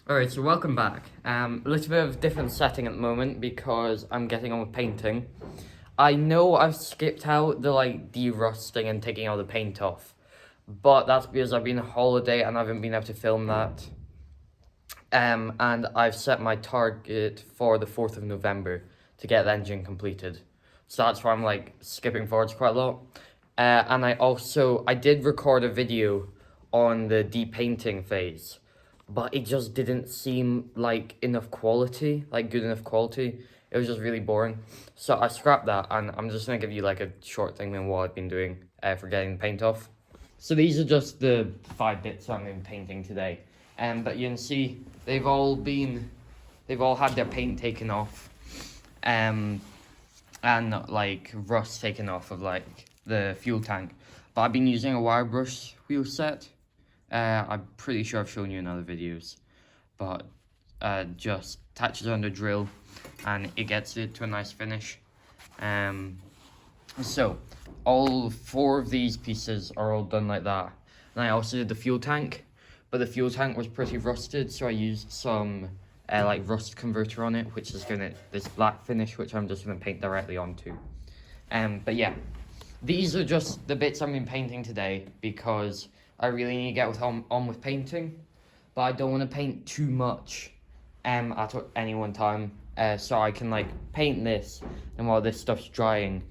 Alright, so welcome back. A little bit of different setting at the moment because I'm getting on with painting. I know I've skipped out the de-rusting and taking all the paint off, but that's because I've been on holiday and I haven't been able to film that. And I've set my target for the 4th of November to get the engine completed. So that's why I'm skipping forwards quite a lot. And I did record a video on the depainting phase, but it just didn't seem like enough quality, good enough quality. It was just really boring. So I scrapped that, and I'm just gonna give you a short thing on what I've been doing for getting the paint off. So these are just the 5 bits I'm in painting today. But you can see they've all had their paint taken off, and rust taken off of the fuel tank. But I've been using a wire brush wheel set. I'm pretty sure I've shown you in other videos, but just attaches on the drill and it gets it to a nice finish. So all 4 of these pieces are all done like that. And I also did the fuel tank, but the fuel tank was pretty rusted, so I used some rust converter on it, which is gonna this black finish, which I'm just gonna paint directly onto. But yeah, these are just the bits I'm been painting today because I really need to get on with painting, but I don't want to paint too much at any one time, so I can paint this, and while this stuff's drying,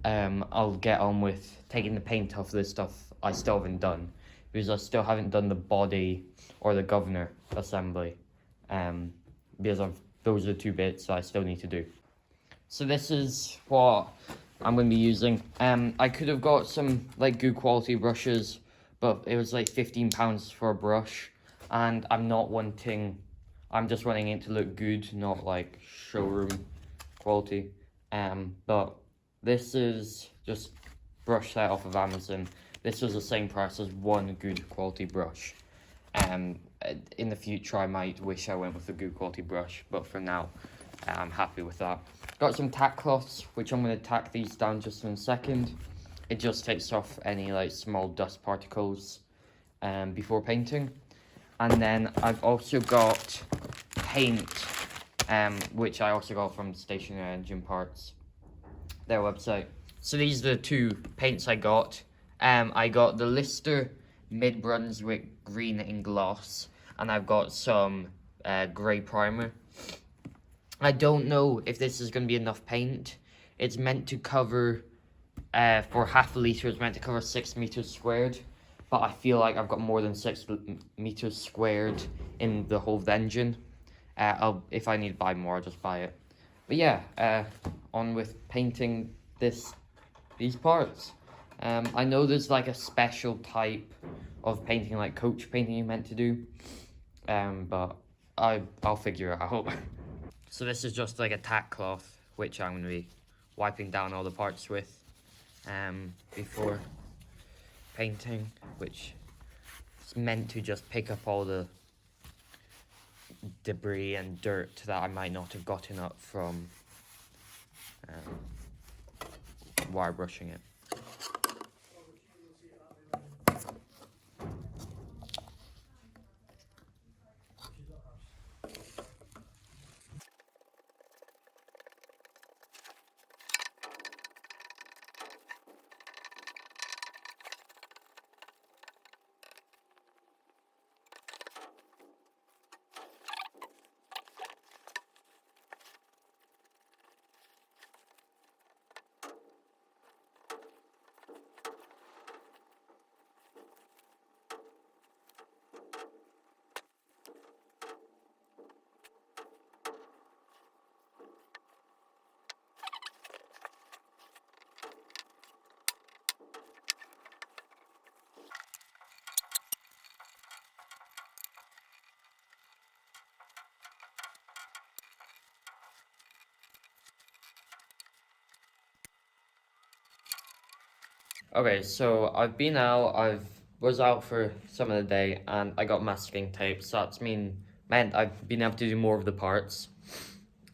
I'll get on with taking the paint off this stuff I still haven't done, because I still haven't done the body or the governor assembly, because those are the 2 bits I still need to do. So this is what I'm going to be using. I could have got some good quality brushes, but it was £15 for a brush, and I'm just wanting it to look good, not showroom quality. But this is just brush set off of Amazon. This was the same price as one good quality brush. In the future I might wish I went with a good quality brush, but for now I'm happy with that. Got some tack cloths, which I'm going to tack these down just in a second. It just takes off any small dust particles before painting. And then I've also got paint, which I also got from Stationary Engine Parts, their website. So these are the 2 paints I got. I got the Lister Mid Brunswick Green in Gloss, and I've got some grey primer. I don't know if this is going to be enough paint. It's meant to cover, for half a litre, it's meant to cover 6 meters squared. But I feel like I've got more than 6 meters squared in the whole of the engine. If I need to buy more, I'll just buy it. But yeah, on with painting these parts. I know there's a special type of painting, coach painting you're meant to do. But I'll figure it out. So this is just a tack cloth, which I'm going to be wiping down all the parts with before painting, which is meant to just pick up all the debris and dirt that I might not have gotten up from wire brushing it. Okay, so I was out for some of the day, and I got masking tape, so meant I've been able to do more of the parts.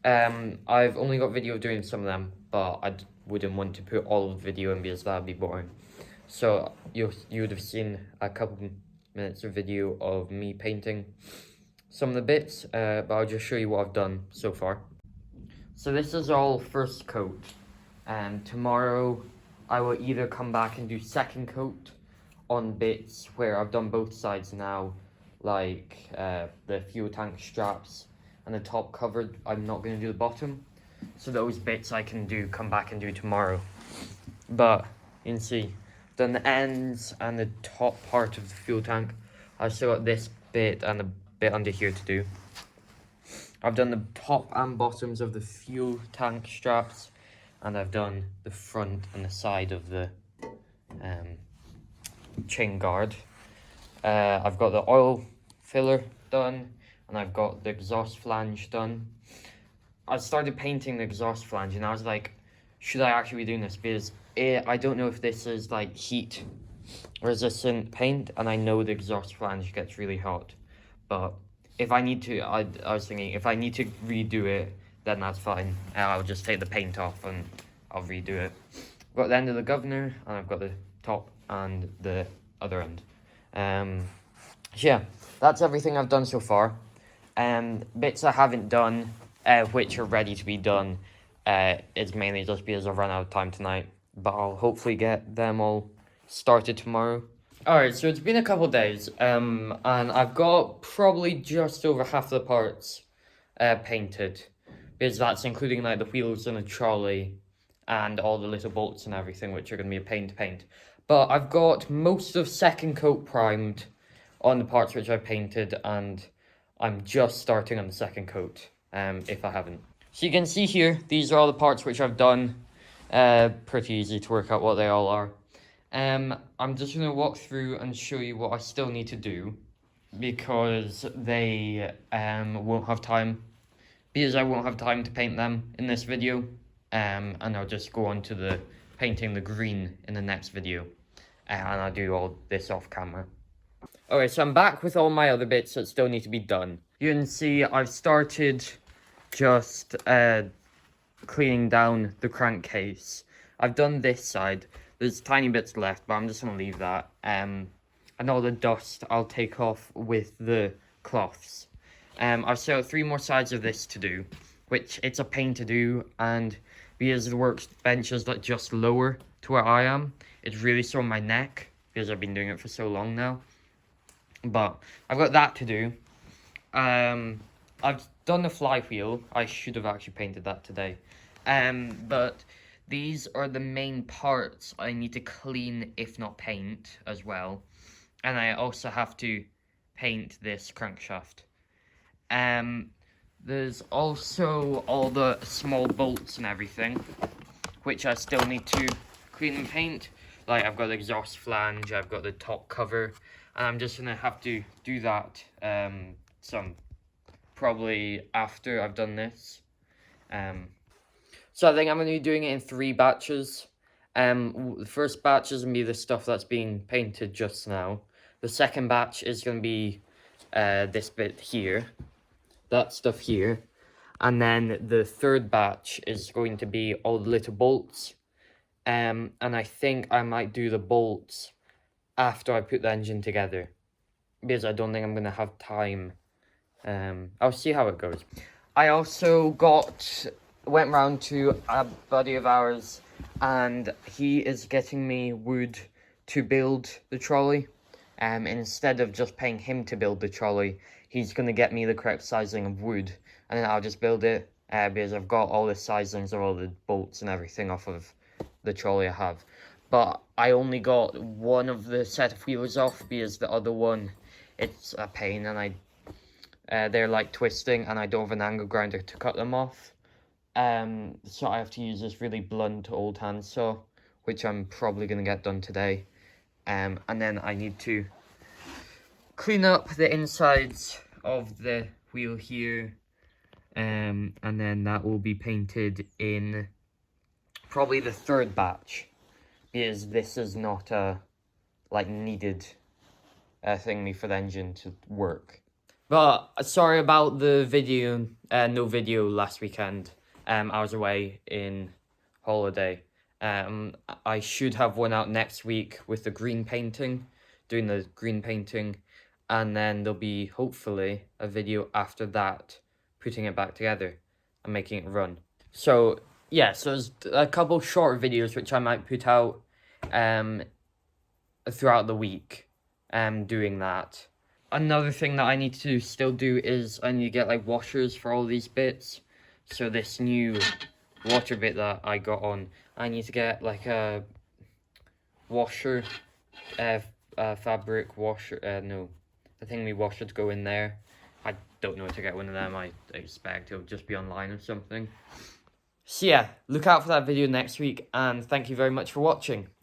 I've only got video of doing some of them, but I wouldn't want to put all of the video in because that would be boring. So you would have seen a couple minutes of video of me painting. some of the bits, but I'll just show you what I've done so far. So this is all first coat, and tomorrow I will either come back and do second coat on bits where I've done both sides now, like the fuel tank straps and the top covered. I'm not going to do the bottom, so those bits I can come back and do tomorrow. But you can see, done the ends and the top part of the fuel tank. I've still got this bit and the bit under here to do. I've done the top and bottoms of the fuel tank straps, and I've done the front and the side of the chain guard. I've got the oil filler done, and I've got the exhaust flange done. I started painting the exhaust flange, and I was like, should I actually be doing this? Because I don't know if this is like heat resistant paint, and I know the exhaust flange gets really hot. But if I need to, I was thinking, if I need to redo it, then that's fine. I'll just take the paint off and I'll redo it. I've got the end of the governor, and I've got the top and the other end. So yeah, that's everything I've done so far. Bits I haven't done, which are ready to be done, is mainly just because I've run out of time tonight. But I'll hopefully get them all started tomorrow. Alright, so it's been a couple days, and I've got probably just over half the parts painted, because that's including like the wheels and the trolley and all the little bolts and everything, which are going to be a pain to paint. But I've got most of second coat primed on the parts which I painted, and I'm just starting on the second coat, if I haven't. So you can see here, these are all the parts which I've done. Pretty easy to work out what they all are. I'm just going to walk through and show you what I still need to do, because they won't have time, because I won't have time to paint them in this video, and I'll just go on to the painting the green in the next video, and I'll do all this off camera. Okay, so I'm back with all my other bits that still need to be done. You can see I've started just cleaning down the crankcase. I've done this side. There's tiny bits left, but I'm just going to leave that. And all the dust I'll take off with the cloths. I've still got 3 more sides of this to do, which it's a pain to do, and because the workbench is like just lower to where I am, it's really sore on my neck, because I've been doing it for so long now. But I've got that to do. I've done the flywheel. I should have actually painted that today. But these are the main parts I need to clean, if not paint, as well. And I also have to paint this crankshaft. There's also all the small bolts and everything, which I still need to clean and paint. Like, I've got the exhaust flange, I've got the top cover, and I'm just going to have to do that probably after I've done this. So I think I'm going to be doing it in 3 batches. The first batch is going to be the stuff that's being painted just now. The second batch is going to be this bit here. That stuff here. And then the third batch is going to be all the little bolts. And I think I might do the bolts after I put the engine together, because I don't think I'm going to have time. I'll see how it goes. I also went round to a buddy of ours, and he is getting me wood to build the trolley. Instead of just paying him to build the trolley, he's going to get me the correct sizing of wood, and then I'll just build it, because I've got all the sizings of all the bolts and everything off of the trolley I have. But I only got one of the set of wheels off, because the other one, it's a pain, and they're like twisting, and I don't have an angle grinder to cut them off. So I have to use this really blunt old handsaw, which I'm probably going to get done today. And then I need to clean up the insides of the wheel here, and then that will be painted in probably the 3rd batch, because this is not a needed thingy for the engine to work. But sorry about the video, no video last weekend. I was away in holiday. I should have one out next week with the green painting, doing the green painting, and then there'll be hopefully a video after that putting it back together and making it run. So yeah, so there's a couple short videos which I might put out throughout the week doing that. Another thing that I need to still do is I need to get like washers for all these bits. So this new water bit that I got on, I need to get like a washer, fabric washer, no, the thingy washer to go in there. I don't know where to get one of them. I expect it'll just be online or something. So yeah, look out for that video next week, and thank you very much for watching.